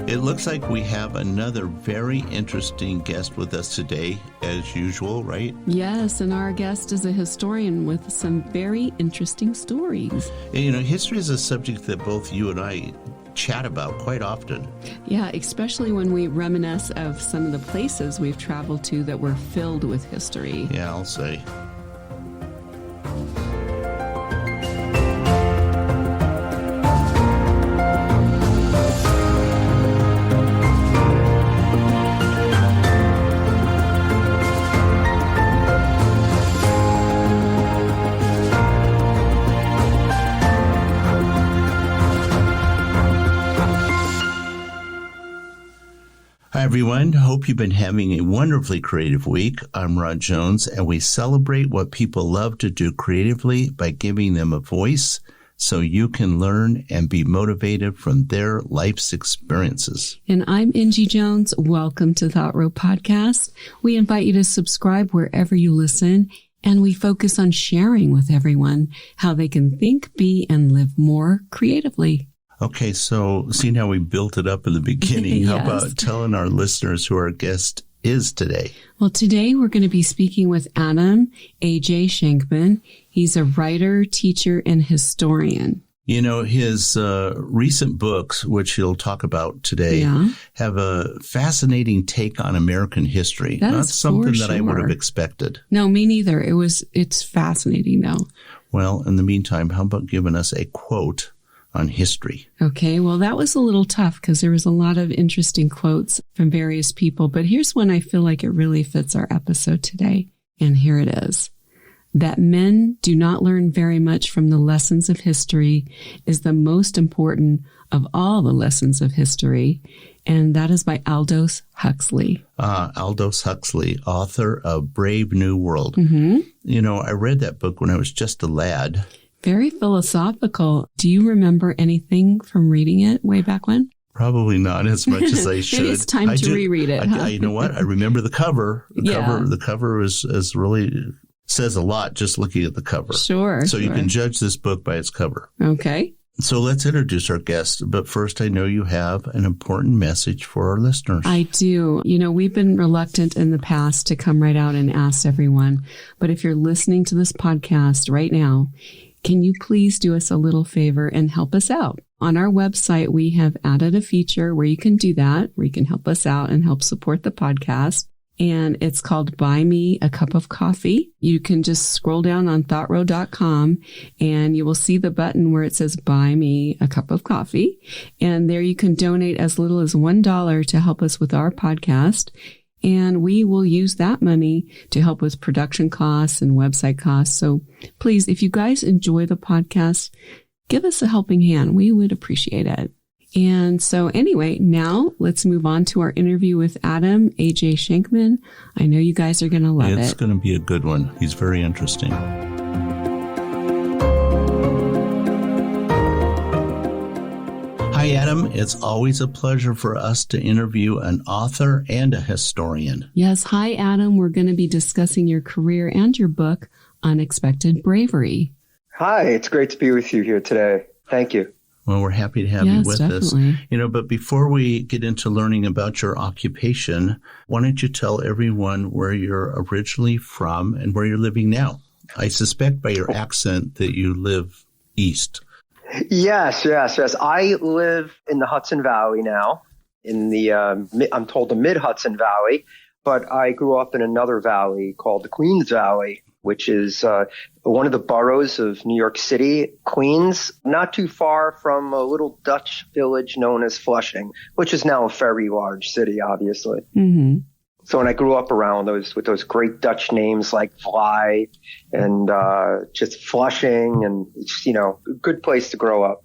It looks like we have another very interesting guest with us today, as usual, right? Yes, and our guest is a historian with some very interesting stories. You know, history is a subject that both you and I chat about quite often. Yeah, especially when we reminisce of some of the places we've traveled to that were filled with history. Yeah, I'll say. Hi, everyone. Hope you've been having a wonderfully creative week. I'm Rod Jones, and we celebrate what people love to do creatively by giving them a voice so you can learn and be motivated from their life's experiences. And I'm Angie Jones. Welcome to Thought Row Podcast. We invite you to subscribe wherever you listen, and we focus on sharing with everyone how they can think, be, and live more creatively. Okay, so seeing how we built it up in the beginning, Yes. How about telling our listeners who our guest is today? Well, today we're going to be speaking with Adam A.J. Schenkman. He's a writer, teacher, and historian. You know, his recent books, which he'll talk about today, have a fascinating take on American history. That Not is something for that I would have sure. expected. No, me neither. It's fascinating, though. Well, in the meantime, how about giving us a quote on history? Okay, well, that was a little tough because there was a lot of interesting quotes from various people, but here's one I feel like it really fits our episode today. And here it is. That men do not learn very much from the lessons of history is the most important of all the lessons of history. And that is by Aldous Huxley. Aldous Huxley, author of Brave New World. Mm-hmm. You know, I read that book when I was just a lad. Very philosophical. Do you remember anything from reading it way back when? Probably not as much as I should. Maybe it's time to reread it. You know what? I remember the cover. Yeah. The cover is really says a lot just looking at the cover. Sure. So you can judge this book by its cover. Okay. So let's introduce our guest. But first, I know you have an important message for our listeners. I do. You know, we've been reluctant in the past to come right out and ask everyone. But if you're listening to this podcast right now, can you please do us a little favor and help us out? On our website, we have added a feature where you can do that, where you can help us out and help support the podcast. And it's called Buy Me a Cup of Coffee. You can just scroll down on thoughtrow.com and you will see the button where it says Buy Me a Cup of Coffee. And there you can donate as little as $1 to help us with our podcast. And we will use that money to help with production costs and website costs. So please, if you guys enjoy the podcast, give us a helping hand. We would appreciate it. And so anyway, now let's move on to our interview with Adam A.J. Schenkman. I know you guys are going to love it. It's going to be a good one. He's very interesting. Hi, Adam. It's always a pleasure for us to interview an author and a historian. Yes. Hi, Adam. We're going to be discussing your career and your book, Unexpected Bravery. Hi. It's great to be with you here today. Thank you. Well, we're happy to have you with definitely. us. You know, but before we get into learning about your occupation, why don't you tell everyone where you're originally from and where you're living now? I suspect by your accent that you live east. Yes. I live in the Hudson Valley now, in the, I'm told the mid-Hudson Valley, but I grew up in another valley called the Queens Valley, which is one of the boroughs of New York City, Queens, not too far from a little Dutch village known as Flushing, which is now a very large city, obviously. Mm-hmm. So when I grew up around with those great Dutch names like Vlaai and just Flushing, and it's, you know, a good place to grow up.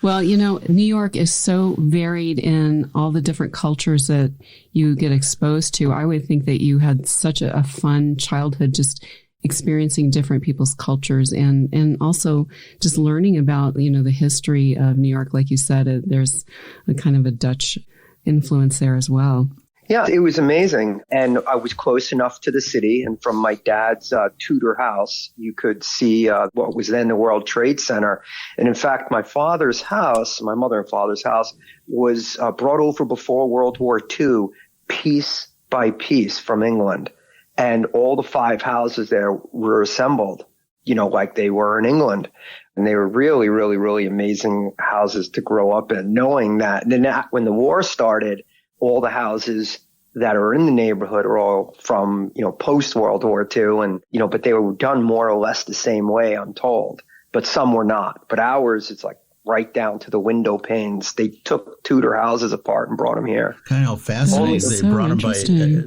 Well, you know, New York is so varied in all the different cultures that you get exposed to. I would think that you had such a fun childhood just experiencing different people's cultures and also just learning about, you know, the history of New York. Like you said, there's a kind of a Dutch influence there as well. Yeah, it was amazing. And I was close enough to the city. And from my dad's Tudor house, you could see what was then the World Trade Center. And in fact, my father's house, my mother and father's house, was brought over before World War II, piece by piece from England. And all the 5 houses there were assembled, like they were in England. And they were really, really, really amazing houses to grow up in, knowing that. And then when the war started, all the houses that are in the neighborhood are all from, post World War II. And, but they were done more or less the same way, I'm told. But some were not. But ours, it's like right down to the window panes. They took Tudor houses apart and brought them here. Kind of how fascinating.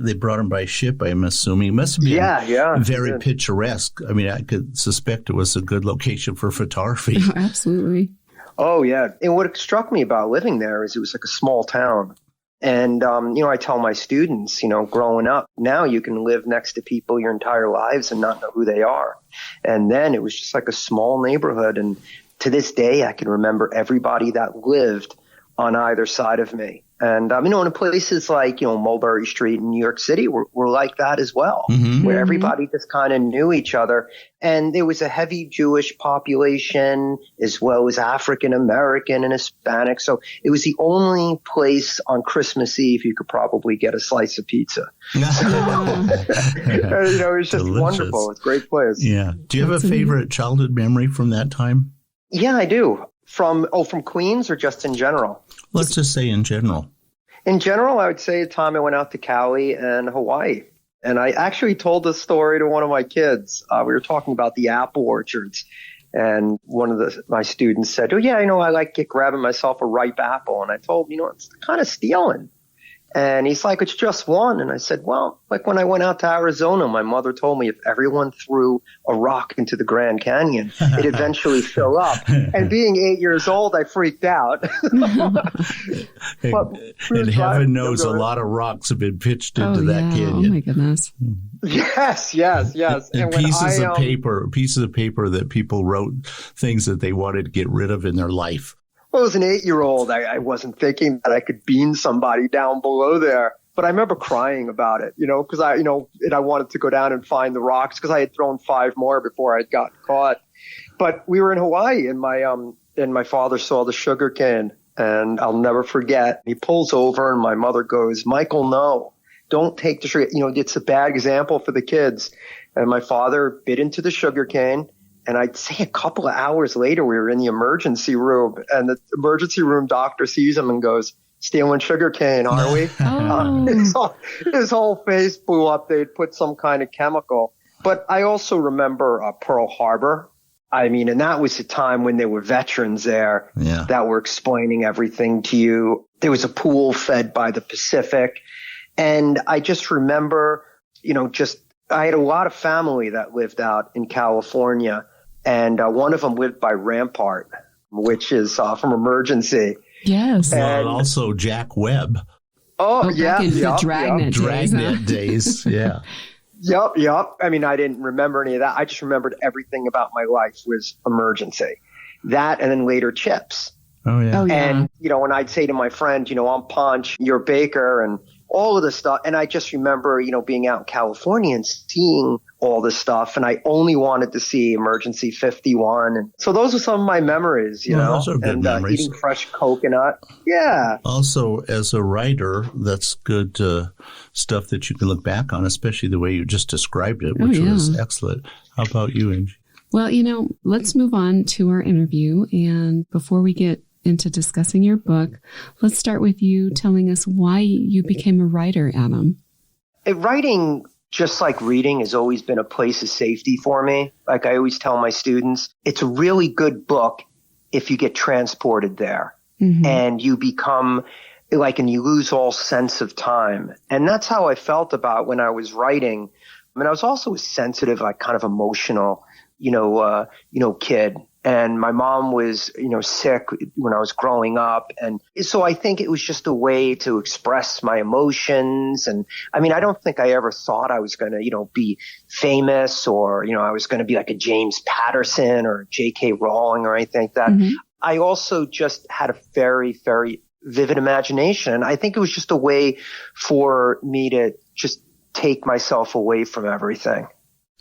They brought them by ship, I'm assuming. It must have been very picturesque. I mean, I could suspect it was a good location for photography. Oh, absolutely. Oh, yeah. And what struck me about living there is it was like a small town. And, I tell my students, growing up, now you can live next to people your entire lives and not know who they are. And then it was just like a small neighborhood. And to this day, I can remember everybody that lived on either side of me. And, in places like, Mulberry Street in New York City were like that as well, where everybody just kind of knew each other. And there was a heavy Jewish population as well as African American and Hispanic. So it was the only place on Christmas Eve you could probably get a slice of pizza. It was just Delicious. Wonderful. It's a great place. Yeah. Do you have a favorite childhood memory from that time? Yeah, I do. From Queens or just in general? Let's just say in general. In general, I would say the time I went out to Cali and Hawaii. And I actually told this story to one of my kids. We were talking about the apple orchards. And one of my students said, oh, yeah, I like grabbing myself a ripe apple. And I told him, it's kind of stealing. And he's like, it's just one. And I said, well, like when I went out to Arizona, my mother told me if everyone threw a rock into the Grand Canyon, it'd eventually fill up. And being 8 years old, I freaked out. And heaven knows a lot of rocks have been pitched into that canyon. Oh, my goodness. Yes. And pieces of paper that people wrote things that they wanted to get rid of in their life. Well, as an 8-year-old, I wasn't thinking that I could bean somebody down below there. But I remember crying about it, because and I wanted to go down and find the rocks because I had thrown 5 more before I'd gotten caught. But we were in Hawaii and my father saw the sugar cane, and I'll never forget. He pulls over and my mother goes, Michael, no, don't take the sugar. It's a bad example for the kids. And my father bit into the sugar cane. And I'd say a couple of hours later, we were in the emergency room, and the emergency room doctor sees him and goes, stealing sugar cane, are we? His whole face blew up. They'd put some kind of chemical. But I also remember Pearl Harbor. And that was a time when there were veterans there that were explaining everything to you. There was a pool fed by the Pacific. And I just remember, I had a lot of family that lived out in California. And one of them lived by Rampart, which is from Emergency. Yes. And also Jack Webb. Oh, yeah. The Dragnet days. Yeah. Yep. I didn't remember any of that. I just remembered everything about my life was Emergency. That and then later Chips. Oh, yeah. And, when I'd say to my friend, I'm Punch, you're Baker, and all of this stuff. And I just remember, being out in California and seeing all this stuff. And I only wanted to see Emergency 51. And so those are some of my memories, those are good memories. Eating fresh coconut. Yeah. Also, as a writer, that's good stuff that you can look back on, especially the way you just described it, which was excellent. How about you, Angie? Well, let's move on to our interview. And before we get into discussing your book, let's start with you telling us why you became a writer, Adam. Writing, just like reading, has always been a place of safety for me. Like I always tell my students, it's a really good book if you get transported there and you become and you lose all sense of time. And that's how I felt about when I was writing. I was also a sensitive, kind of emotional, kid. And my mom was, sick when I was growing up. And so I think it was just a way to express my emotions. And I don't think I ever thought I was going to, be famous or, I was going to be like a James Patterson or J.K. Rowling or anything like that. I also just had a very, very, vivid imagination. And I think it was just a way for me to just take myself away from everything.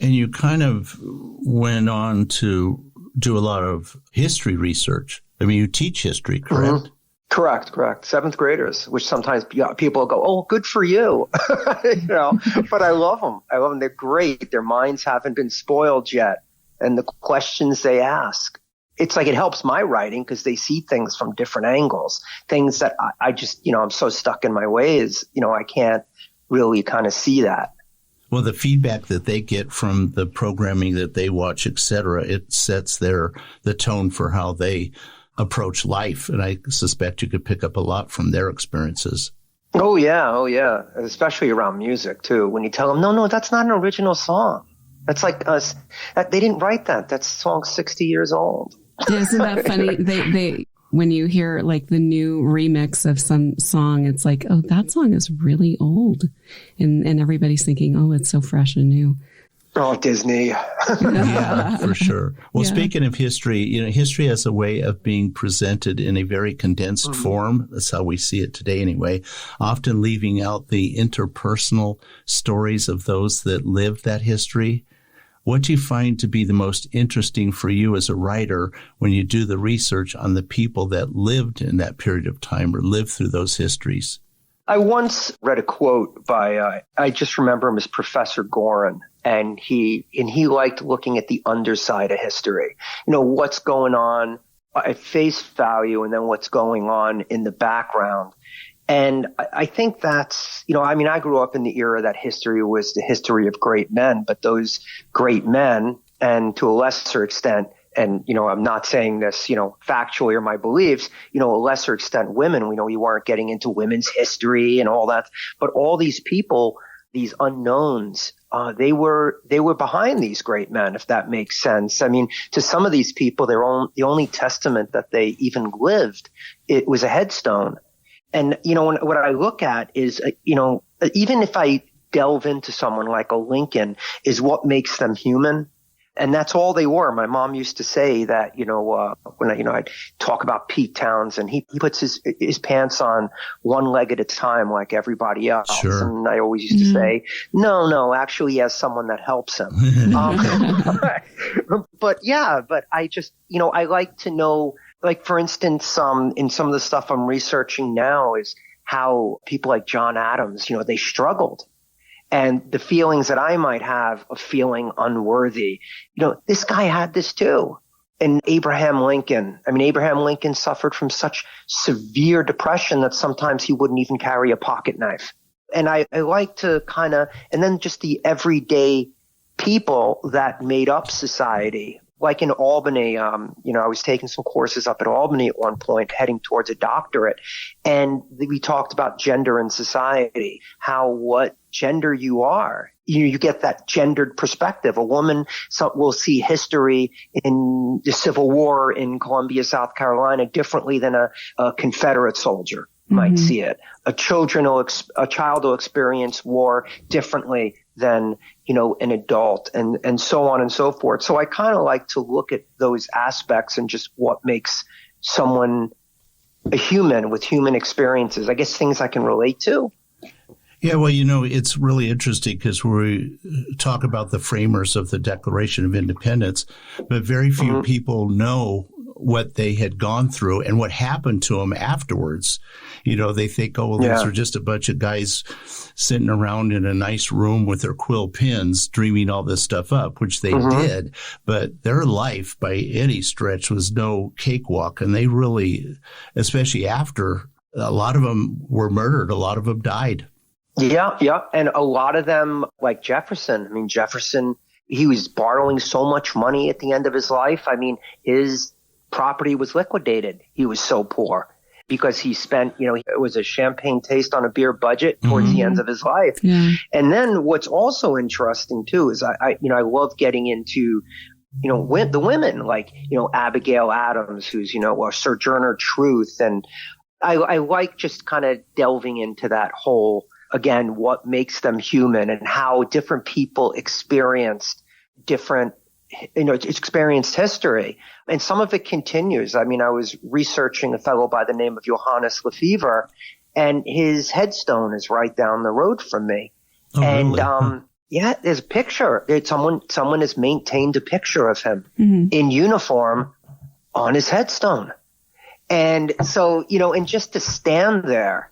And you kind of went on to do a lot of history research. I mean, you teach history, correct? Mm-hmm. Correct. Seventh graders, which sometimes people go, "Oh, good for you," But I love them. They're great. Their minds haven't been spoiled yet, and the questions they ask, it's like it helps my writing because they see things from different angles. Things that I just, I'm so stuck in my ways, I can't really kind of see that. Well, the feedback that they get from the programming that they watch, et cetera, it sets the tone for how they approach life. And I suspect you could pick up a lot from their experiences. Oh, yeah. Especially around music, too. When you tell them, no, that's not an original song. That's like us. They didn't write that. That song's 60 years old. Isn't that funny? They when you hear like the new remix of some song, it's like, oh, that song is really old. And everybody's thinking, oh, it's so fresh and new. Oh, Disney. Yeah, for sure. Well, Speaking of history, history has a way of being presented in a very condensed form. That's how we see it today anyway, often leaving out the interpersonal stories of those that lived that history. What do you find to be the most interesting for you as a writer when you do the research on the people that lived in that period of time or lived through those histories? I once read a quote by, I just remember him as Professor Gorin, and he liked looking at the underside of history. What's going on at face value and then what's going on in the background. And I think that's, I grew up in the era that history was the history of great men, but those great men, and to a lesser extent, and, I'm not saying this, factually or my beliefs, a lesser extent women, we weren't getting into women's history and all that, but all these people, these unknowns, they were behind these great men, if that makes sense. I mean, to some of these people, the only testament that they even lived, it was a headstone. And, what I look at is, even if I delve into someone like a Lincoln, is what makes them human. And that's all they were. My mom used to say that, when I'd talk about Pete Townsend, he puts his pants on one leg at a time like everybody else. Sure. And I always used to say, no, actually he has someone that helps him. But I just, I like to know, like, for instance, in some of the stuff I'm researching now is how people like John Adams, they struggled. And the feelings that I might have of feeling unworthy, this guy had this too. And Abraham Lincoln suffered from such severe depression that sometimes he wouldn't even carry a pocket knife. And I like to and then just the everyday people that made up society. Like in Albany, I was taking some courses up at Albany at one point, heading towards a doctorate, and we talked about gender in society, what gender you are. You get that gendered perspective. A woman will see history in the Civil War in Columbia, South Carolina differently than a Confederate soldier might see it. A child will experience war differently than, an adult, and so on and so forth. So I kind of like to look at those aspects and just what makes someone a human with human experiences. I guess things I can relate to. Yeah, well, it's really interesting because we talk about the framers of the Declaration of Independence, but very few people know what they had gone through and what happened to them afterwards. They think, these are just a bunch of guys sitting around in a nice room with their quill pens dreaming all this stuff up, which they did. But their life by any stretch was no cakewalk. And they really, especially after, a lot of them were murdered. A lot of them died. Yeah. And a lot of them, like Jefferson, he was borrowing so much money at the end of his life. His property was liquidated. He was so poor because he spent, it was a champagne taste on a beer budget towards the end of his life. Yeah. And then what's also interesting too is I love getting into, the women like, Abigail Adams, who's, Sojourner Truth. And I like just kind of delving into that whole, again, what makes them human and how different people experienced different experienced history. And some of it continues. I mean, I was researching a fellow by the name of Johannes Lefevre, and his headstone is right down the road from me. Oh, and really? yeah, there's a picture. Someone has maintained a picture of him in uniform on his headstone. And so, and just to stand there,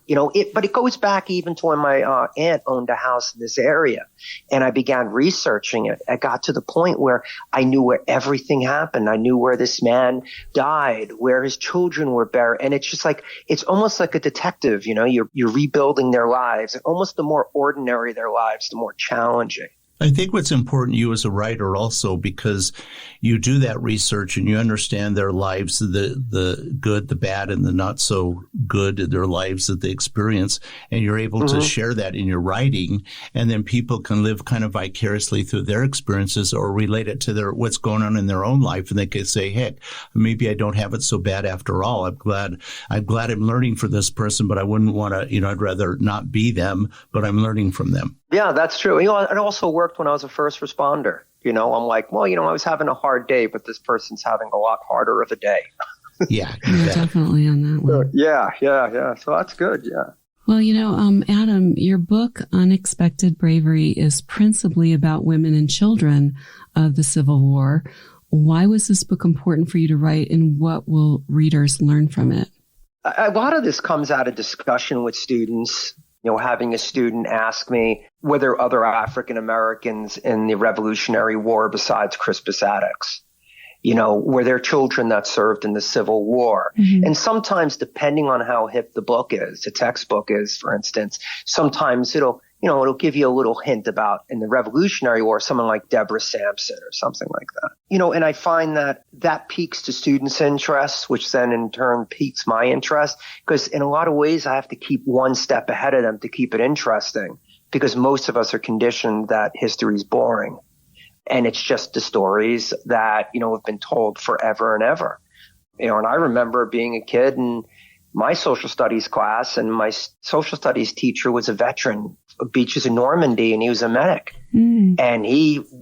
but it goes back even to when my aunt owned a house in this area, and I began researching it. I got to the point where I knew where everything happened. I knew where this man died, where his children were buried. And it's just like, it's almost like a detective, you're rebuilding their lives. And almost the more ordinary their lives, the more challenging. I think what's important to you as a writer also, because you do that research and you understand their lives, the good, the bad, and the not so good, their lives that they experience, and you're able to share that in your writing, and then people can live kind of vicariously through their experiences or relate it to what's going on in their own life, and they can say, heck, maybe I don't have it so bad after all. I'm glad I'm learning from this person, but I wouldn't want to, I'd rather not be them, but I'm learning from them. Yeah, that's true. It also worked when I was a first responder. I'm like, well, I was having a hard day, but this person's having a lot harder of a day. Yeah, definitely on that one. Yeah. So that's good. Yeah. Well, Adam, your book, Unexpected Bravery, is principally about women and children of the Civil War. Why was this book important for you to write, and what will readers learn from it? A lot of this comes out of discussion with students. Having a student ask me, were there other African Americans in the Revolutionary War besides Crispus Attucks? Were there children that served in the Civil War? Mm-hmm. And sometimes, depending on how hip the book is, the textbook is, for instance, sometimes it'll give you a little hint about in the Revolutionary War, someone like Deborah Sampson or something like that. And I find that piques the students' interest, which then in turn piques my interest, because in a lot of ways I have to keep one step ahead of them to keep it interesting, because most of us are conditioned that history is boring. And it's just the stories that, have been told forever and ever. And I remember being a kid in my social studies class, and my social studies teacher was a veteran of beaches in Normandy, and he was a medic. Mm. And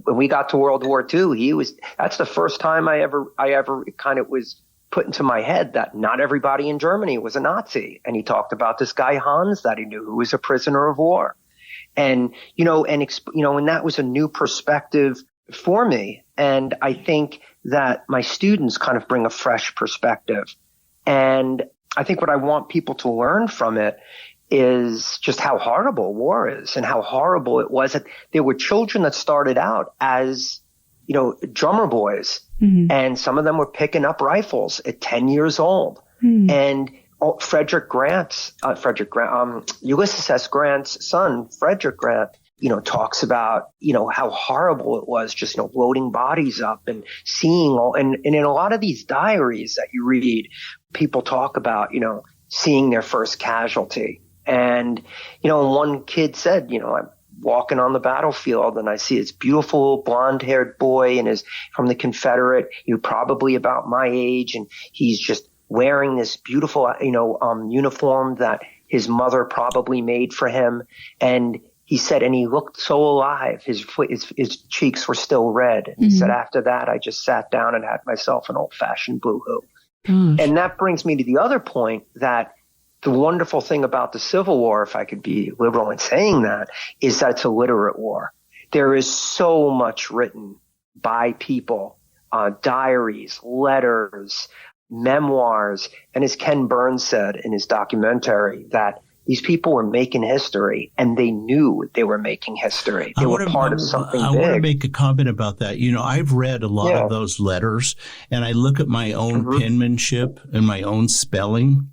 when we got to World War II, that's the first time I ever kind of was put into my head that not everybody in Germany was a Nazi. And he talked about this guy Hans that he knew, who was a prisoner of war. And, and that was a new perspective for me. And I think that my students kind of bring a fresh perspective. And I think what I want people to learn from it is just how horrible war is, and how horrible it was that there were children that started out as, drummer boys, mm-hmm. and some of them were picking up rifles at 10 years old. Mm-hmm. And Ulysses S. Grant's son, Frederick Grant, talks about, how horrible it was just, loading bodies up and seeing and in a lot of these diaries that you read, people talk about, seeing their first casualty. And, one kid said, I'm walking on the battlefield and I see this beautiful blonde-haired boy and is from the Confederate, probably about my age, and he's just wearing this beautiful, uniform that his mother probably made for him. And he said, and he looked so alive. His cheeks were still red. And he mm-hmm. said, after that, I just sat down and had myself an old-fashioned boo-hoo. And that brings me to the other point, that the wonderful thing about the Civil War, if I could be liberal in saying that, is that it's a literate war. There is so much written by people, diaries, letters, memoirs. And as Ken Burns said in his documentary, that these people were making history, and they knew they were making history. They were part of something big. I want to make a comment about that. I've read a lot of those letters, and I look at my own mm-hmm. penmanship and my own spelling,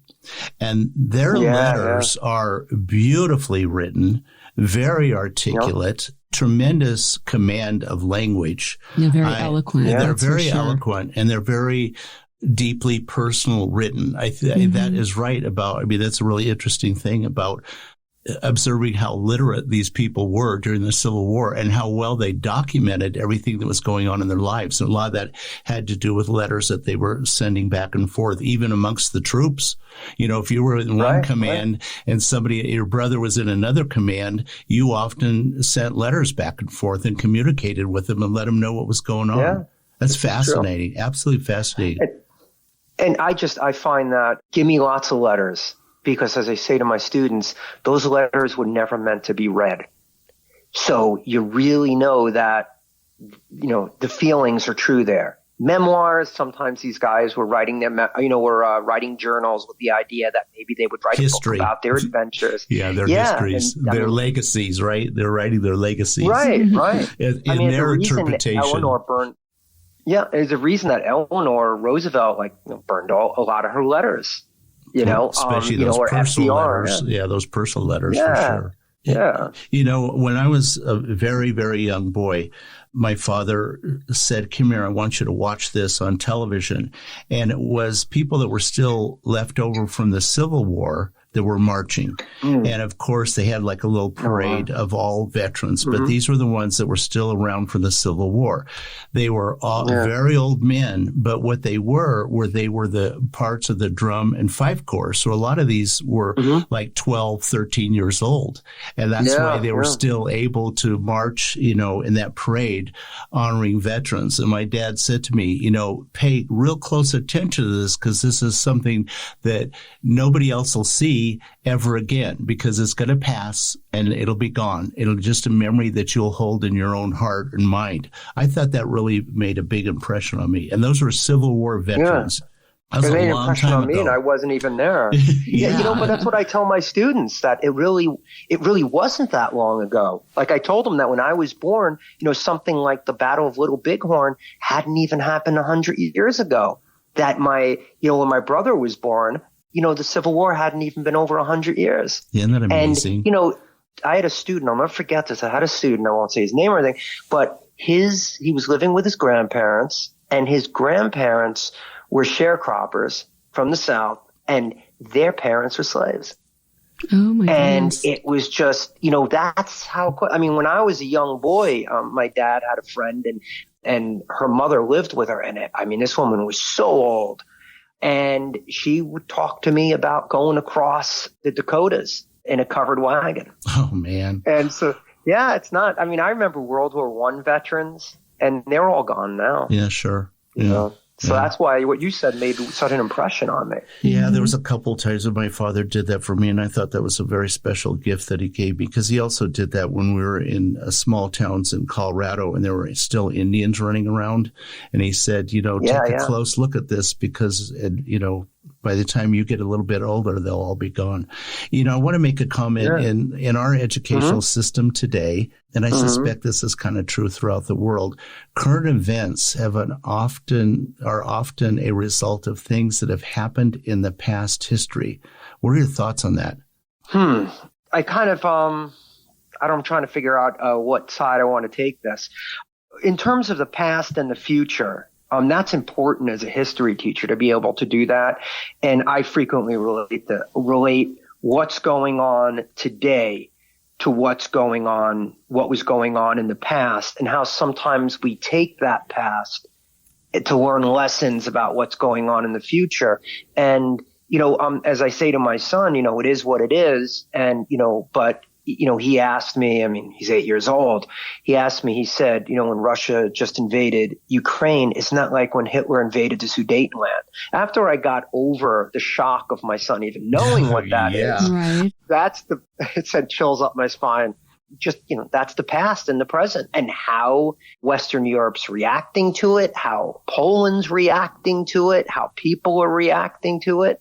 and their letters are beautifully written, very articulate, tremendous command of language. They're very eloquent. They're very eloquent, and they're very deeply personal written. Mm-hmm. That is right about, that's a really interesting thing about observing how literate these people were during the Civil War and how well they documented everything that was going on in their lives. And a lot of that had to do with letters that they were sending back and forth, even amongst the troops. If you were in one command and your brother was in another command, you often sent letters back and forth and communicated with them and let them know what was going on. That's fascinating. Absolutely fascinating. And I find that give me lots of letters, because as I say to my students, those letters were never meant to be read. So you really know that, the feelings are true there. Memoirs, sometimes these guys were writing them, were writing journals with the idea that maybe they would write history. a book about their adventures. Their histories, their legacies, right? They're writing their legacies. Right. in their interpretation. There's a reason that Eleanor Roosevelt burned a lot of her letters, especially those personal FDR, letters. Yeah, those personal letters for sure. Yeah. When I was a very, very young boy, my father said, "Come here, I want you to watch this on television." And it was people that were still left over from the Civil War that were marching. And of course, they had like a little parade of all veterans, but these were the ones that were still around for the Civil War. They were all very old men, but what they were the parts of the drum and fife corps. So a lot of these were like 12, 13 years old. And that's why they were still able to march, in that parade honoring veterans. And my dad said to me, pay real close attention to this, because this is something that nobody else will see ever again, because it's going to pass and it'll be gone. It'll just a memory that you'll hold in your own heart and mind. I thought that really made a big impression on me. And those were Civil War veterans. That was it made a an long impression time on me, ago. and I wasn't even there. But that's what I tell my students, that it really wasn't that long ago. Like I told them that when I was born, something like the Battle of Little Bighorn hadn't even happened 100 years ago. That when my brother was born, the Civil War hadn't even been over 100 years. Isn't that amazing? And, I had a student, I'll never forget this. I had a student, I won't say his name or anything, but he was living with his grandparents, and his grandparents were sharecroppers from the South, and their parents were slaves. Oh my goodness. And it was just, that's how, when I was a young boy, my dad had a friend, and her mother lived with her. And this woman was so old. And she would talk to me about going across the Dakotas in a covered wagon. Oh, man. And so, it's not, I remember World War I veterans, and they're all gone now. Yeah, sure. So that's why what you said made such an impression on me. Yeah, there was a couple times that my father did that for me, and I thought that was a very special gift that he gave me, because he also did that when we were in small towns in Colorado and there were still Indians running around. And he said, take a close look at this, because, by the time you get a little bit older, they'll all be gone. I want to make a comment in our educational system today, and I suspect this is kind of true throughout the world. Current events are often a result of things that have happened in the past history. What are your thoughts on that? I kind of, I'm trying to figure out what side I want to take this. In terms of the past and the future, that's important as a history teacher to be able to do that. And I frequently relate what's going on today to what was going on in the past, and how sometimes we take that past to learn lessons about what's going on in the future. And, as I say to my son, it is what it is. And, but he asked me, he's 8 years old. He asked me, he said, when Russia just invaded Ukraine, it's not like when Hitler invaded the Sudetenland. After I got over the shock of my son even knowing what that is, right. It sent chills up my spine. Just, that's the past and the present, and how Western Europe's reacting to it, how Poland's reacting to it, how people are reacting to it.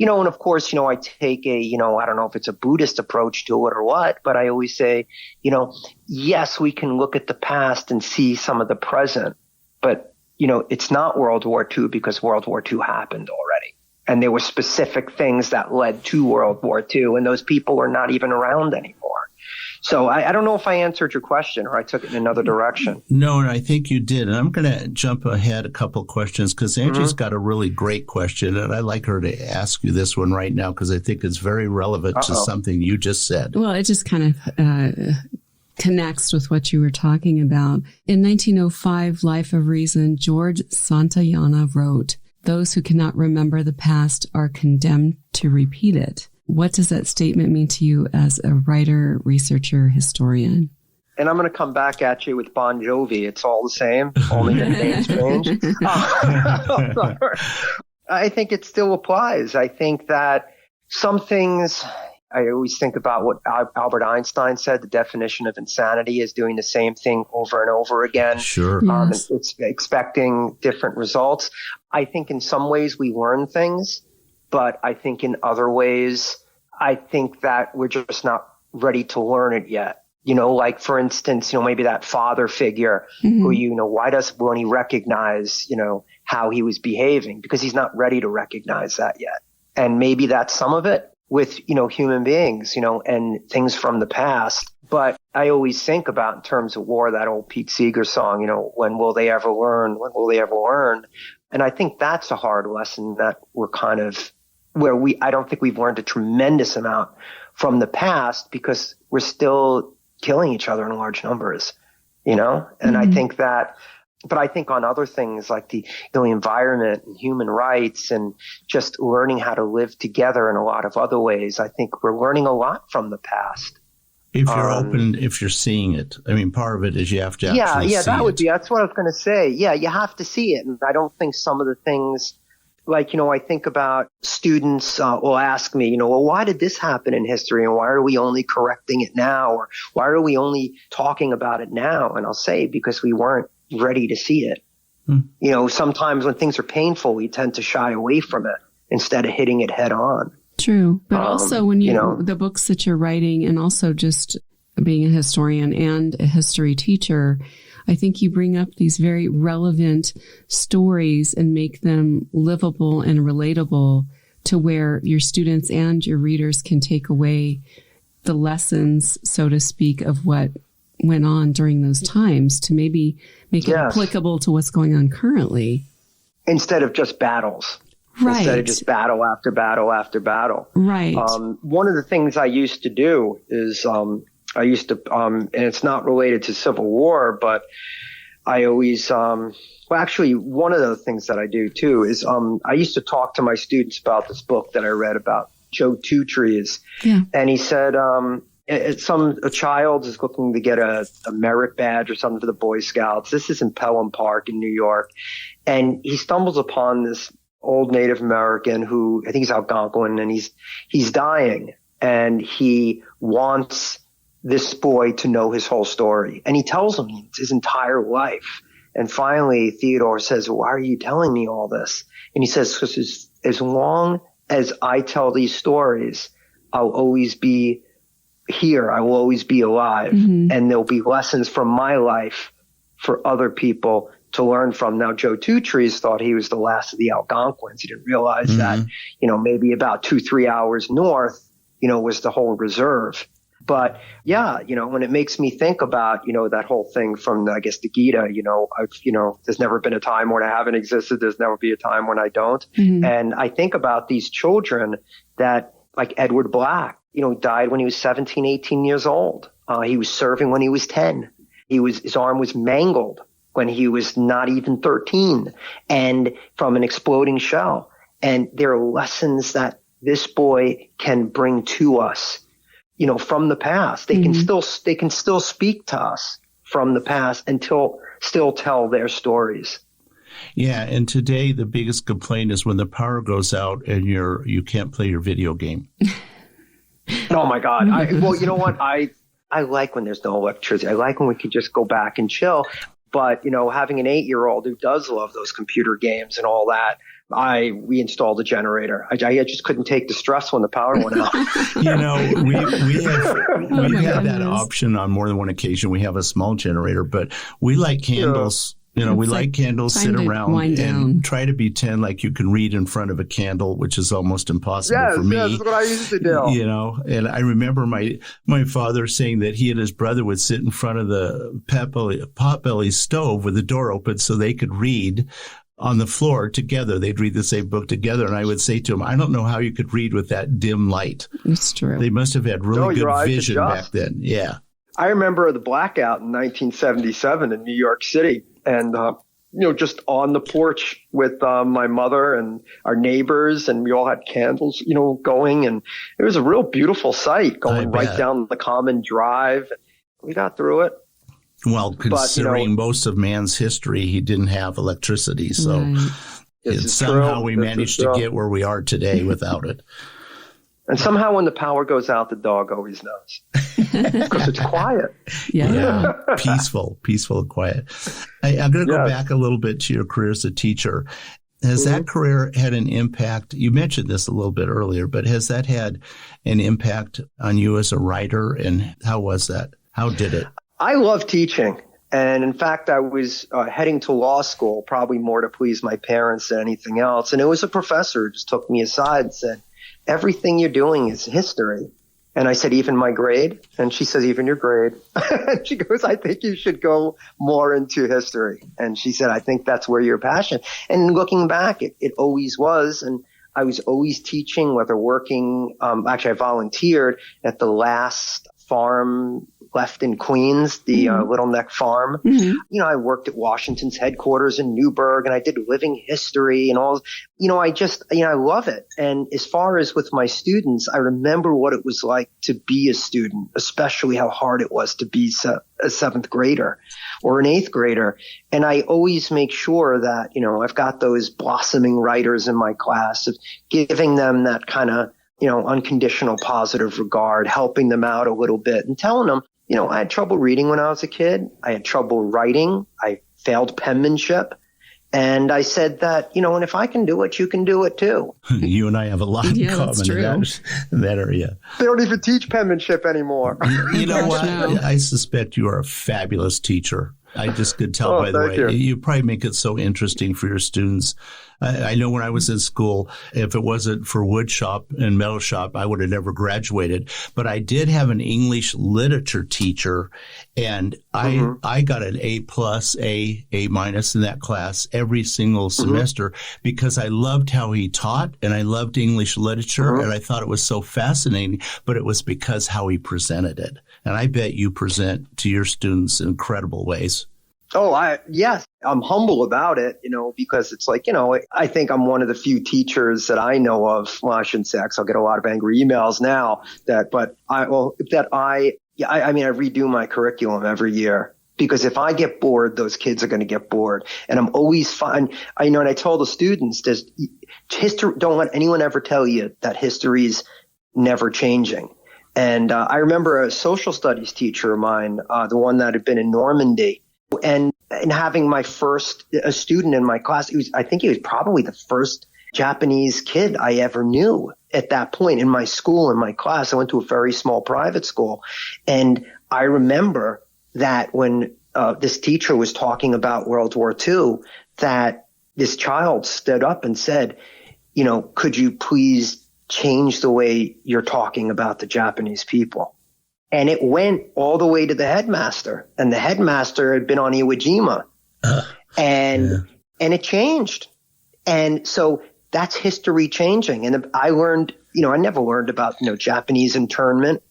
And of course, I take I don't know if it's a Buddhist approach to it or what, but I always say, yes, we can look at the past and see some of the present, but, it's not World War II, because World War II happened already. And there were specific things that led to World War II, and those people are not even around anymore. So I don't know if I answered your question or I took it in another direction. No, I think you did. And I'm going to jump ahead a couple questions, because Angie's got a really great question, and I'd like her to ask you this one right now, because I think it's very relevant to something you just said. Well, it just kind of connects with what you were talking about. In 1905, Life of Reason, George Santayana wrote, "Those who cannot remember the past are condemned to repeat it." What does that statement mean to you as a writer, researcher, historian? And I'm going to come back at you with Bon Jovi. It's all the same, only the names change. I think it still applies. I think that some things, I always think about what Albert Einstein said, the definition of insanity is doing the same thing over and over again. Sure. Yes. It's expecting different results. I think in some ways we learn things, but I think in other ways, I think that we're just not ready to learn it yet. Like for instance, maybe that father figure who, why won't he recognize, how he was behaving? Because he's not ready to recognize that yet. And maybe that's some of it with, human beings, and things from the past. But I always think about in terms of war, that old Pete Seeger song, when will they ever learn? When will they ever learn? And I think that's a hard lesson that we're kind of I don't think we've learned a tremendous amount from the past because we're still killing each other in large numbers, and I think that, but I think on other things like the environment and human rights and just learning how to live together in a lot of other ways, I think we're learning a lot from the past. If you're open, if you're seeing it. I mean, part of it is you have to actually see that's what I was going to say. Yeah, you have to see it. And I don't think some of the things, like, I think about students will ask me, well, why did this happen in history? And why are we only correcting it now? Or why are we only talking about it now? And I'll say, because we weren't ready to see it. Sometimes when things are painful, we tend to shy away from it instead of hitting it head on. True. But also when the books that you're writing, and also just being a historian and a history teacher, I think you bring up these very relevant stories and make them livable and relatable to where your students and your readers can take away the lessons, so to speak, of what went on during those times to maybe make it applicable to what's going on currently. Instead of just battles. Right. Instead of just battle after battle after battle. Right. One of the things I used to do is and it's not related to Civil War, but I always, actually, one of the things that I do too is I used to talk to my students about this book that I read about Joe Two Trees. Yeah. And he said, a child is looking to get a merit badge or something for the Boy Scouts. This is in Pelham Park in New York. And he stumbles upon this old Native American who, I think he's Algonquin, and he's dying. And he wants this boy to know his whole story. And he tells him his entire life. And finally, Theodore says, why are you telling me all this? And he says, because as long as I tell these stories, I'll always be here. I will always be alive. Mm-hmm. And there'll be lessons from my life for other people to learn from. Now, Joe Two Trees thought he was the last of the Algonquins. He didn't realize that, maybe about 2-3 hours north, was the whole reserve. But yeah, when it makes me think about, that whole thing from, I guess, the Gita, there's never been a time when I haven't existed. There's never be a time when I don't. Mm-hmm. And I think about these children that, like Edward Black, died when he was 17, 18 years old. He was serving when he was 10. His arm was mangled when he was not even 13, and from an exploding shell. And there are lessons that this boy can bring to us, from the past. They can still speak to us from the past and still tell their stories. Yeah, and today the biggest complaint is when the power goes out and you can't play your video game. Oh my God! You know what? I like when there's no electricity. I like when we can just go back and chill. But having an 8-year-old who does love those computer games and all that, we installed a generator. I just couldn't take the stress when the power went out. We've had that option on more than one occasion. We have a small generator, but we light candles. We light candles, sit around and try to pretend like you can read in front of a candle, which is almost impossible for me. Yes, that's what I used to do. And I remember my father saying that he and his brother would sit in front of the potbelly stove with the door open so they could read on the floor together. They'd read the same book together. And I would say to him, I don't know how you could read with that dim light. It's true. They must have had really good vision back then. Yeah. I remember the blackout in 1977 in New York City. And, just on the porch with my mother and our neighbors, and we all had candles, going. And it was a real beautiful sight going right down the Common Drive. We got through it. Well, considering most of man's history, he didn't have electricity. So somehow we managed to get where we are today without it. And somehow when the power goes out, the dog always knows because it's quiet. Yeah. Peaceful and quiet. I'm going to go back a little bit to your career as a teacher. Has that career had an impact? You mentioned this a little bit earlier, but has that had an impact on you as a writer? And how was that? How did it? I love teaching. And in fact, I was heading to law school, probably more to please my parents than anything else. And it was a professor who just took me aside and said, everything you're doing is history. And I said, even my grade? And she says, even your grade. And she goes, I think you should go more into history. And she said, I think that's where your passion. And looking back, it always was. And I was always teaching, whether working, actually I volunteered at the last farm left in Queens, the Little Neck Farm. You know, I worked at Washington's headquarters in Newburgh, and I did living history and all. You know, I love it. And as far as with my students, I remember what it was like to be a student, especially how hard it was to be a seventh grader or an eighth grader. And I always make sure that, you know, I've got those blossoming writers in my class, of giving them that kind of, you know, unconditional positive regard, helping them out a little bit and telling them, you know, I had trouble reading when I was a kid. I had trouble writing. I failed penmanship. And I said that, you know, and if I can do it, you can do it too. You and I have a lot in common in that area. They don't even teach penmanship anymore. You know what? I suspect you are a fabulous teacher. I just could tell by the way. You probably make it so interesting for your students. I know when I was in school, if it wasn't for wood shop and metal shop, I would have never graduated. But I did have an English literature teacher, and I got an A+, A- in that class every single semester because I loved how he taught, and I loved English literature, and I thought it was so fascinating, but it was because how he presented it. And I bet you present to your students in incredible ways. Oh, yes. I'm humble about it, you know, because it's like, you know, I think I'm one of the few teachers that I know of. Well, I shouldn't say, because I'll get a lot of angry emails now I redo my curriculum every year, because if I get bored, those kids are going to get bored. And I'm always fine. And I tell the students, history, don't let anyone ever tell you that history is never changing. And I remember a social studies teacher of mine, the one that had been in Normandy, and having a student in my class. I think he was probably the first Japanese kid I ever knew at that point in my school, in my class. I went to a very small private school. And I remember that when this teacher was talking about World War II, that this child stood up and said, you know, could you please change the way you're talking about the Japanese people? And it went all the way to the headmaster, and the headmaster had been on Iwo Jima, and it changed. And so that's history changing. And I learned, you know, I never learned about, you know, Japanese internment.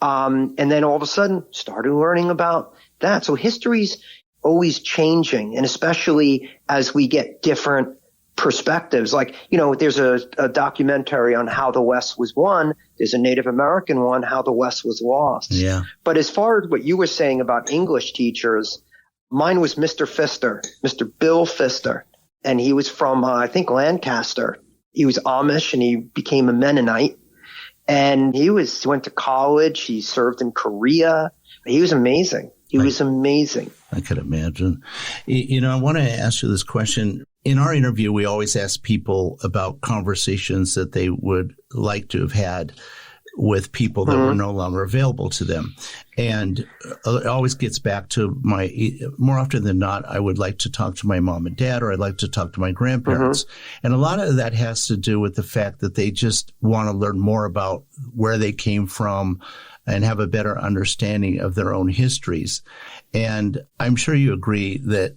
And then all of a sudden started learning about that. So history's always changing, and especially as we get different perspectives. Like, you know, there's a documentary on how the West was won. There's a Native American one, how the West was lost. Yeah. But as far as what you were saying about English teachers, mine was Mr. Pfister, Mr. Bill Pfister. And he was from, I think, Lancaster. He was Amish, and he became a Mennonite. And he went to college. He served in Korea. He was amazing. He was amazing. I could imagine. You know, I want to ask you this question. In our interview, we always ask people about conversations that they would like to have had with people that were no longer available to them. And it always gets back to more often than not, I would like to talk to my mom and dad, or I'd like to talk to my grandparents. And a lot of that has to do with the fact that they just want to learn more about where they came from and have a better understanding of their own histories. And I'm sure you agree that,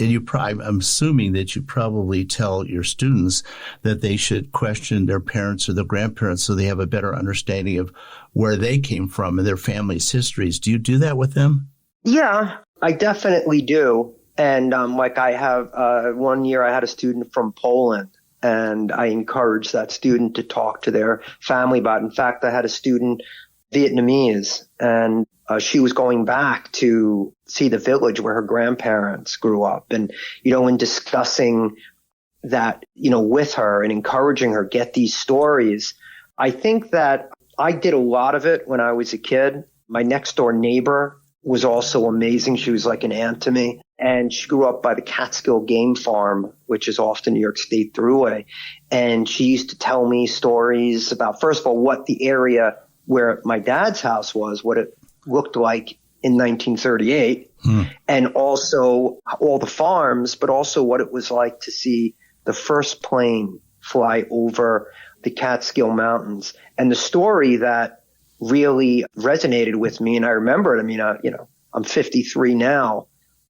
and I'm assuming that you probably tell your students that they should question their parents or their grandparents so they have a better understanding of where they came from and their family's histories. Do you do that with them? Yeah, I definitely do. And like I have one year I had a student from Poland, and I encouraged that student to talk to their family about it. In fact, I had a student Vietnamese, and she was going back to see the village where her grandparents grew up. And, in discussing that, with her and encouraging her, get these stories. I think that I did a lot of it when I was a kid. My next door neighbor was also amazing. She was like an aunt to me. And she grew up by the Catskill Game Farm, which is off the New York State Thruway. And she used to tell me stories about, first of all, what the area where my dad's house was, what it looked like in 1938, and also all the farms, but also what it was like to see the first plane fly over the Catskill Mountains. And the story that really resonated with me, and I remember it, I mean, I'm 53 now,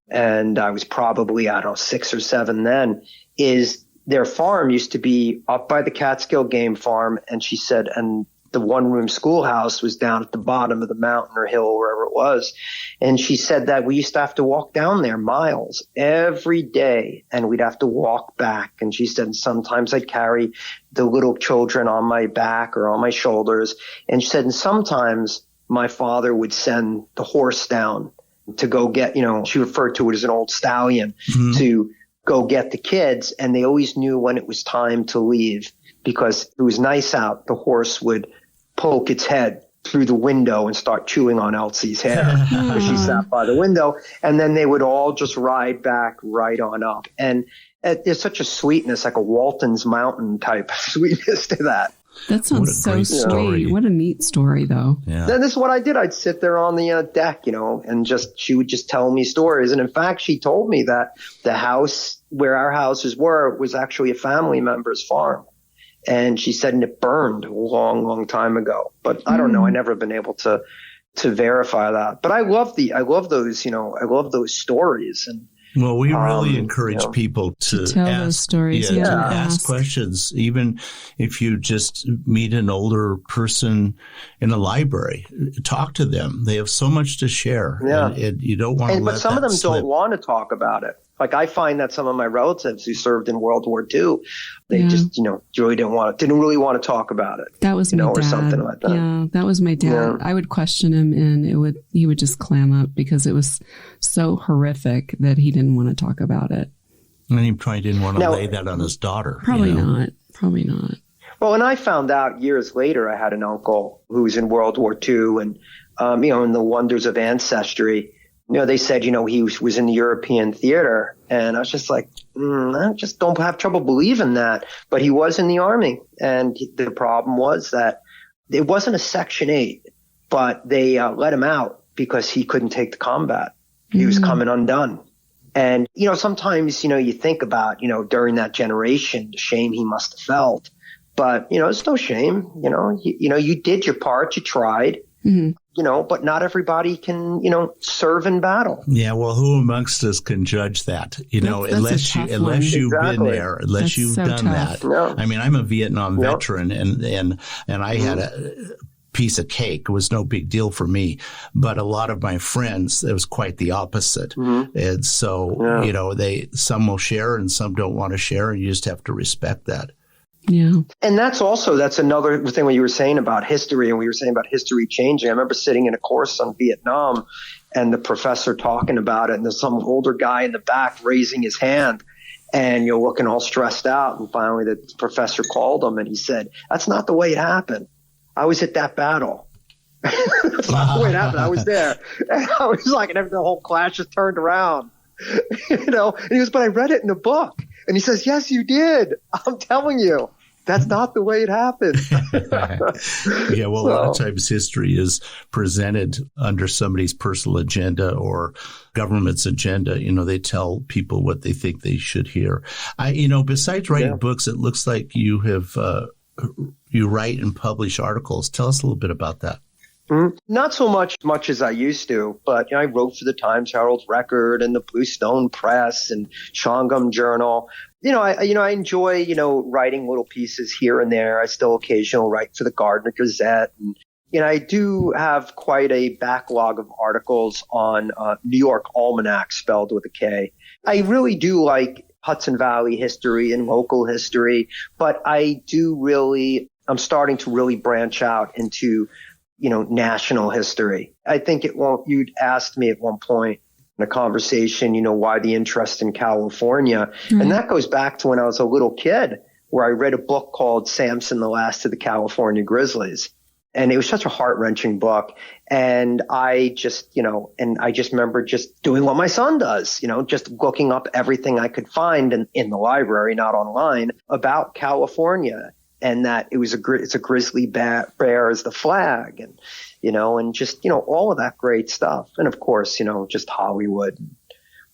and I was probably, 6 or 7 then, is their farm used to be up by the Catskill Game Farm, and she said, and the one-room schoolhouse was down at the bottom of the mountain or hill, or wherever it was. And she said that we used to have to walk down there miles every day, and we'd have to walk back. And she said sometimes I'd carry the little children on my back or on my shoulders. And she said, and sometimes my father would send the horse down to go get, she referred to it as an old stallion, to go get the kids. And they always knew when it was time to leave, because it was nice out. The horse would poke its head through the window and start chewing on Elsie's hair because she sat by the window. And then they would all just ride back right on up. And there's such a sweetness, like a Walton's Mountain type of sweetness to that. That sounds so sweet. What a neat story, though. Yeah. Then this is what I did. I'd sit there on the deck, and she would just tell me stories. And in fact, she told me that the house where our houses were was actually a family member's farm. And she said, and it burned a long, long time ago. But I don't know. I never been able to verify that. But I love those stories. And well, we really encourage people to tell ask, those stories. to ask questions, even if you just meet an older person in a library. Talk to them. They have so much to share. Yeah. And you don't want to let that But some of them slip. don't want to talk about it. Like I find that some of my relatives who served in World War II, they just, really didn't really want to talk about it. That was my dad. Or something like that. Yeah, that was my dad. Yeah. I would question him, and he would just clam up because it was so horrific that he didn't want to talk about it. And he probably didn't want to lay that on his daughter. Probably not. Probably not. Well, and I found out years later, I had an uncle who was in World War II, and in the wonders of ancestry. They said, he was in the European theater, and I was just like, I just don't have trouble believing that. But he was in the army, and the problem was that it wasn't a Section 8, but they let him out because he couldn't take the combat. He was coming undone. And, sometimes, you think about, during that generation, the shame he must have felt. But, it's no shame. You did your part, you tried. Mm-hmm. But not everybody can, serve in battle. Yeah, well, who amongst us can judge that? Unless you've been there, unless you've done that. Yeah. I mean, I'm a Vietnam veteran, and I had a piece of cake. It was no big deal for me, but a lot of my friends, it was quite the opposite. Mm-hmm. And so, some will share and some don't want to share, and you just have to respect that. Yeah. And that's another thing what you were saying about history, and we were saying about history changing. I remember sitting in a course on Vietnam and the professor talking about it, and there's some older guy in the back raising his hand, and you're looking all stressed out. And finally the professor called him and he said, "That's not the way it happened. I was at that battle." That's not the way it happened. I was there. And I was like, and the whole class just turned around, and he goes, "But I read it in a book." And he says, "Yes, you did. I'm telling you. That's not the way it happened." Yeah, well, a lot of times history is presented under somebody's personal agenda or government's agenda. They tell people what they think they should hear. Besides writing books, it looks like you have you write and publish articles. Tell us a little bit about that. Mm-hmm. Not so much as I used to, but I wrote for the Times Herald Record and the Blue Stone Press and Schenkman Journal. I enjoy, writing little pieces here and there. I still occasionally write for the Gardner Gazette. And, I do have quite a backlog of articles on New York Almanac, spelled with a K. I really do like Hudson Valley history and local history, but I'm starting to really branch out into national history. I think you'd asked me at one point in a conversation, why the interest in California. Mm-hmm. And that goes back to when I was a little kid, where I read a book called Samson, the Last of the California Grizzlies. And it was such a heart-wrenching book. And I just remember just doing what my son does, just looking up everything I could find in the library, not online, about California. And that it's a grizzly bear bears the flag, and just all of that great stuff. And of course, just Hollywood, and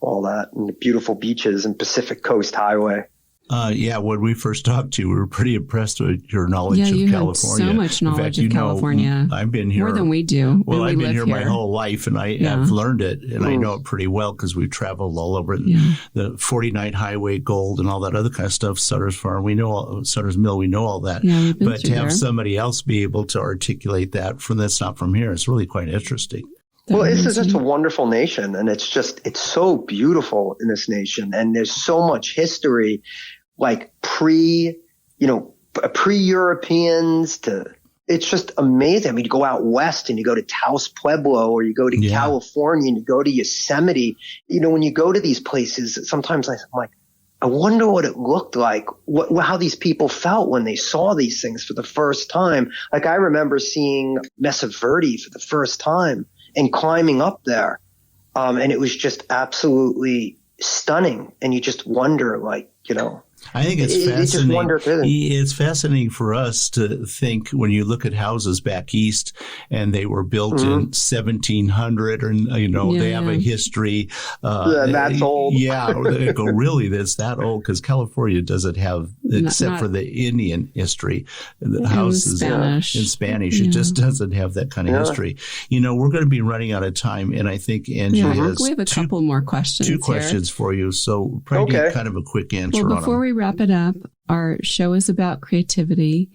all that, and the beautiful beaches and Pacific Coast Highway. When we first talked to you, we were pretty impressed with your knowledge of California. So much knowledge of California. I've been here more than we do. Well, I've been here my whole life, and I've learned it, and I know it pretty well because we've traveled all over the 49 Highway Gold and all that other kind of stuff. Sutter's Farm, Sutter's Mill, we know all that. Yeah, but to have somebody else be able to articulate that that's not from here, it's really quite interesting. Well, this is just a wonderful nation, and it's so beautiful in this nation, and there's so much history, like pre-Europeans it's just amazing. I mean, you go out west and you go to Taos Pueblo, or you go to California and you go to Yosemite. When you go to these places, sometimes I'm like, I wonder what it looked like, how these people felt when they saw these things for the first time. Like, I remember seeing Mesa Verde for the first time and climbing up there. And it was just absolutely stunning. And you just wonder, I think it's fascinating. It's fascinating for us to think when you look at houses back east and they were built in 1700, and they have a history. That's old. They go, really, that's that old? Because California doesn't have, except for the Indian history, the houses in Spanish. It just doesn't have that kind of history. We're going to be running out of time, and I think Angie has we have a couple more questions. Two questions for you, so probably get kind of a quick answer on them. Before we wrap it up, our show is about creativity.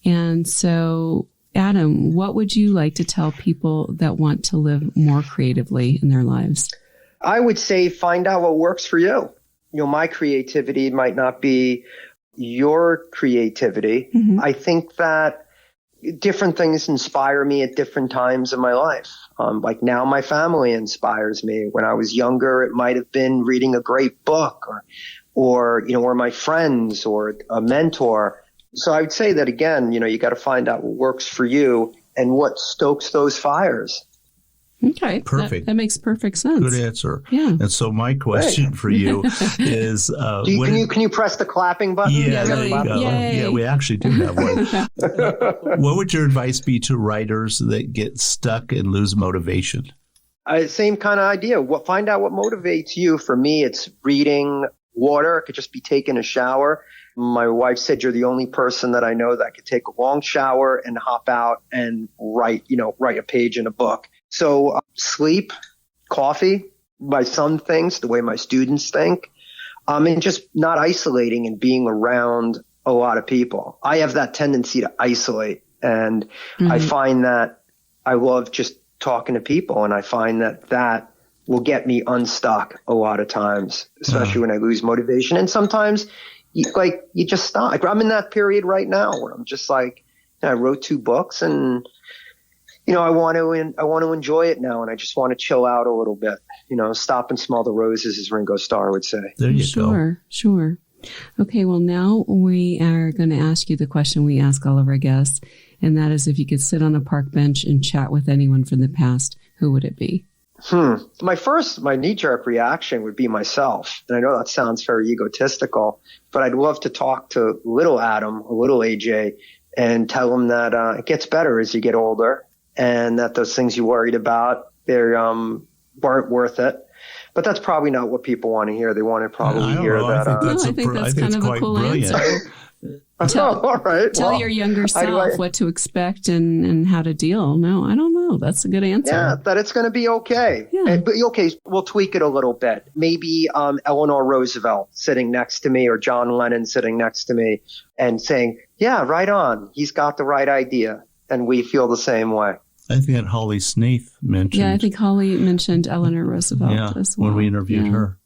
And so, Adam, what would you like to tell people that want to live more creatively in their lives? I would say find out what works for you. My creativity might not be your creativity. Mm-hmm. I think that different things inspire me at different times in my life. Like now my family inspires me. When I was younger, it might have been reading a great book or my friends or a mentor. So I would say that again, you got to find out what works for you and what stokes those fires. Okay. Perfect. That makes perfect sense. Good answer. Yeah. And so my question for you is, can you press the clapping button? Yeah, there you go. Yeah, we actually do have one. What would your advice be to writers that get stuck and lose motivation? Same kind of idea. Find out what motivates you. For me, it's reading, water. It could just be taking a shower. My wife said, you're the only person that I know that could take a long shower and hop out and write a page in a book. So sleep, coffee, my son thinks, the way my students think, and just not isolating and being around a lot of people. I have that tendency to isolate, and I find that I love just talking to people, and I find that will get me unstuck a lot of times, especially when I lose motivation. And sometimes you just stop. Like, I'm in that period right now where I'm just like, I wrote 2 books and, I want to enjoy it now. And I just want to chill out a little bit, stop and smell the roses, as Ringo Starr would say. There you go. Sure. Okay. Well, now we are going to ask you the question we ask all of our guests. And that is, if you could sit on a park bench and chat with anyone from the past, who would it be? My knee-jerk reaction would be myself. And I know that sounds very egotistical, but I'd love to talk to little Adam, little AJ, and tell him that it gets better as you get older, and that those things you worried about, they weren't worth it. But that's probably not what people want to hear. They want to probably hear that. I think that's kind of a cool answer. All right. Tell your younger self what to expect and how to deal. No, I don't know. That's a good answer. Yeah, that it's going to be okay. Yeah. But okay, we'll tweak it a little bit. Maybe Eleanor Roosevelt sitting next to me, or John Lennon sitting next to me and saying, yeah, right on. He's got the right idea. And we feel the same way. I think that Holly Snaith mentioned. Yeah, I think Holly mentioned Eleanor Roosevelt as well. When we interviewed her.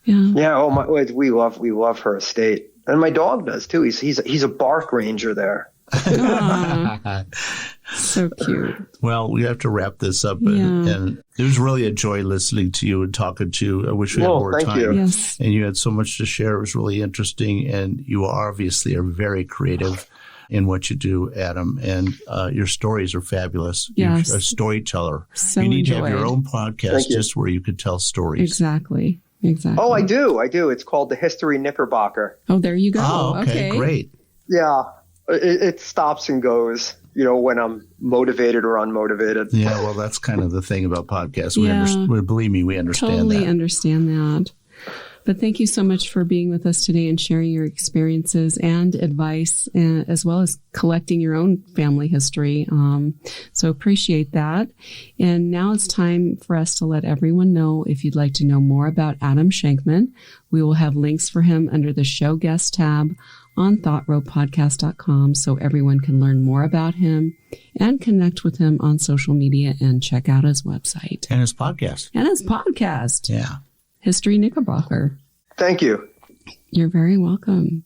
Yeah. Yeah. Oh, we love her estate. And my dog does too. He's a bark ranger there. So cute. Well, we have to wrap this up. Yeah. And it was really a joy listening to you and talking to you. I wish we had more thank time. you. Yes. And you had so much to share. It was really interesting. And you obviously are very creative in what you do, Adam. And your stories are fabulous. Yes. You're a storyteller. So you need to have enjoyed. your own podcast just where you could tell stories. Exactly. Oh, I do. It's called The History Knickerbocker. Oh, there you go. Oh, okay. Great. Yeah. It stops and goes, when I'm motivated or unmotivated. Yeah, well, that's kind of the thing about podcasts. Yeah. Believe me, we understand Totally that. understand that. But thank you so much for being with us today and sharing your experiences and advice, as well as collecting your own family history. So appreciate that. And now it's time for us to let everyone know if you'd like to know more about Adam Schenkman. We will have links for him under the show guest tab on thoughtropodcast.com so everyone can learn more about him and connect with him on social media and check out his website. And his podcast. Yeah. History Knickerbocker. Thank you. You're very welcome.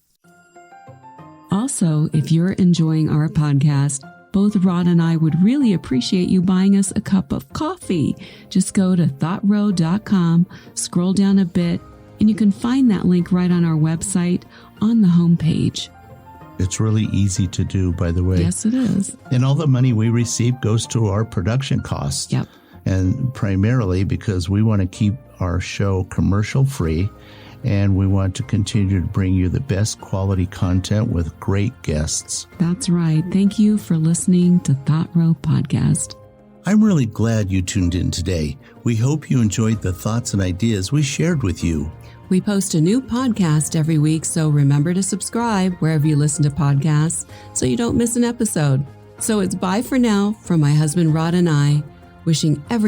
Also, if you're enjoying our podcast, both Rod and I would really appreciate you buying us a cup of coffee. Just go to thoughtro.com, scroll down a bit, and you can find that link right on our website on the homepage. It's really easy to do, by the way. Yes, it is. And all the money we receive goes to our production costs. Yep. And primarily because we want to keep our show commercial free, and we want to continue to bring you the best quality content with great guests. That's right. Thank you for listening to Thought Row Podcast. I'm really glad you tuned in today. We hope you enjoyed the thoughts and ideas we shared with you. We post a new podcast every week, so remember to subscribe wherever you listen to podcasts so you don't miss an episode. So it's bye for now from my husband Rod and I, wishing every